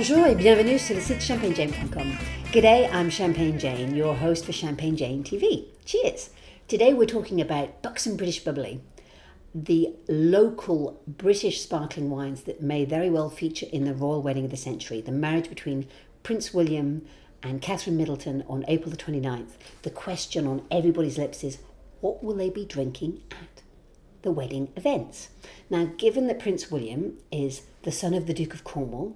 Bonjour et bienvenue sur le site champagnejayne.com. G'day, I'm Champagne Jayne, your host for Champagne Jayne TV. Cheers! Today we're talking about Buxom British Bubbly, the local British sparkling wines that may very well feature in the royal wedding of the century, the marriage between Prince William and Catherine Middleton on April the 29th. The question on everybody's lips is, what will they be drinking at the wedding events? Now, given that Prince William is the son of the Duke of Cornwall,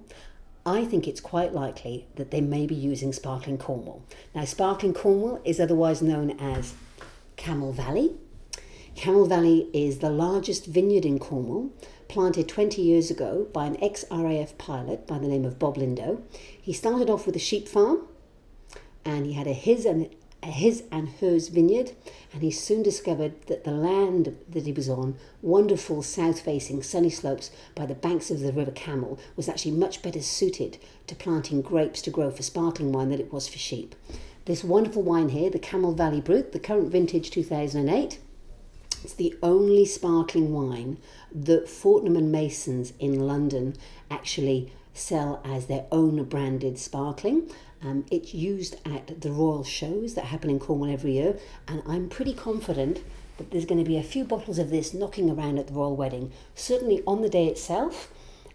I think it's quite likely that they may be using Sparkling Cornwall. Now, Sparkling Cornwall is otherwise known as Camel Valley. Camel Valley is the largest vineyard in Cornwall, planted 20 years ago by an ex-RAF pilot by the name of Bob Lindo. He started off with a sheep farm, and he had a his and hers vineyard, and he soon discovered that the land that he was on, wonderful south-facing sunny slopes by the banks of the River Camel, was actually much better suited to planting grapes to grow for sparkling wine than it was for sheep. This wonderful wine here, the Camel Valley Brut, the current vintage 2008, it's the only sparkling wine that Fortnum and Masons in London actually sell as their own branded sparkling. It's used at the royal shows that happen in Cornwall every year, and I'm pretty confident that there's going to be a few bottles of this knocking around at the royal wedding. Certainly on the day itself,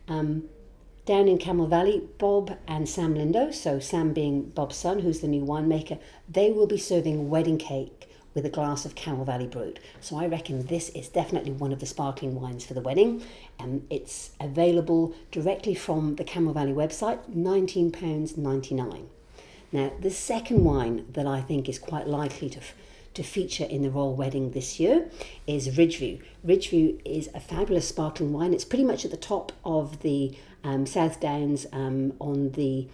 down in Camel Valley, Bob and Sam Lindo, so Sam being Bob's son, who's the new winemaker, they will be serving wedding cake with a glass of Camel Valley Brut. So I reckon this is definitely one of the sparkling wines for the wedding. It's available directly from the Camel Valley website, £19.99. Now, the second wine that I think is quite likely to feature in the royal wedding this year is Ridgeview. Ridgeview is a fabulous sparkling wine. It's pretty much at the top of the South Downs on the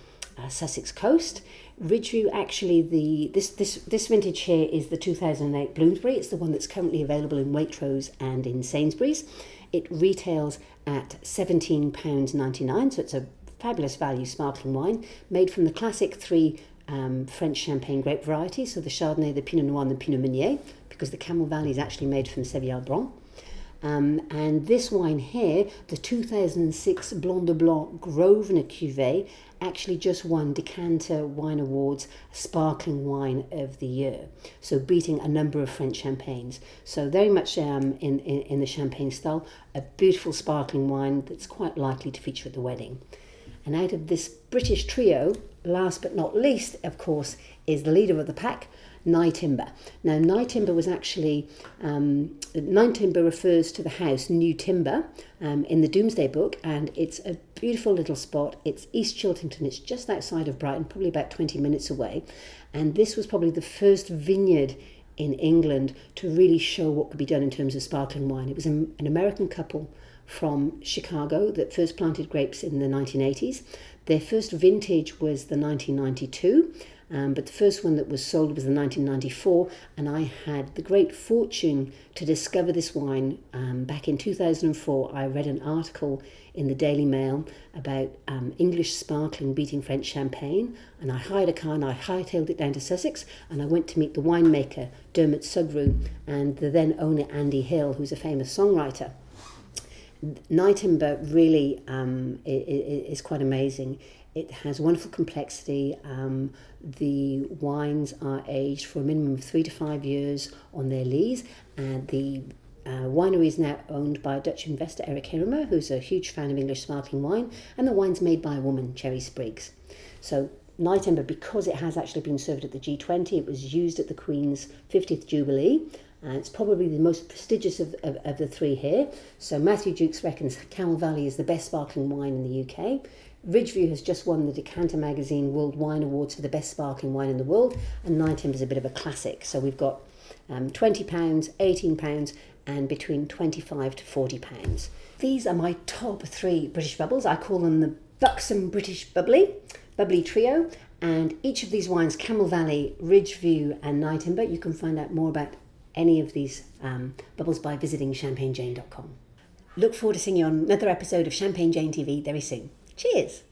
Sussex coast. Ridgeview, actually, this vintage here is the 2008 Bloomsbury. It's the one that's currently available in Waitrose and in Sainsbury's. It retails at £17.99, so it's a fabulous value sparkling wine made from the classic three French champagne grape varieties, so the Chardonnay, the Pinot Noir and the Pinot Meunier, because the Camel Valley is actually made from Sévillal Blanc. And this wine here, the 2006 Blanc de Blanc Grosvenor Cuvée, actually just won Decanter Wine Awards Sparkling Wine of the Year, so beating a number of French champagnes. So very much in the champagne style, a beautiful sparkling wine that's quite likely to feature at the wedding. And out of this British trio, last but not least, of course, is the leader of the pack, Nye Timber. Now, Nye Timber was actually, Nye Timber refers to the house New Timber in the Domesday Book, and it's a beautiful little spot. It's East Chiltington. It's just outside of Brighton, probably about 20 minutes away. And this was probably the first vineyard in England to really show what could be done in terms of sparkling wine. It was an American couple from Chicago that first planted grapes in the 1980s. Their first vintage was the 1992, but the first one that was sold was the 1994, and I had the great fortune to discover this wine back in 2004. I read an article in the Daily Mail about English sparkling beating French champagne, and I hired a car and I hightailed it down to Sussex, and I went to meet the winemaker Dermot Sugru and the then owner Andy Hill, who's a famous songwriter. Nye Timber really is quite amazing. It has wonderful complexity. The wines are aged for a minimum of 3 to 5 years on their lees, and the winery is now owned by a Dutch investor, Eric Hiramer, who's a huge fan of English sparkling wine, and the wine's made by a woman, Cherry Spriggs. So Nye Timber, because it has actually been served at the G20, it was used at the Queen's 50th Jubilee. It's probably the most prestigious of the three here. So Matthew Jukes reckons Camel Valley is the best sparkling wine in the UK. Ridgeview has just won the Decanter Magazine World Wine Awards for the best sparkling wine in the world, and Nye Timber is a bit of a classic. So we've got £20, £18, and between £25 to £40. These are my top three British bubbles. I call them the Buxom British Bubbly Trio, and each of these wines, Camel Valley, Ridgeview, and Nye Timber, you can find out more about any of these bubbles by visiting champagnejayne.com. Look forward to seeing you on another episode of Champagne Jayne TV very soon. Cheers!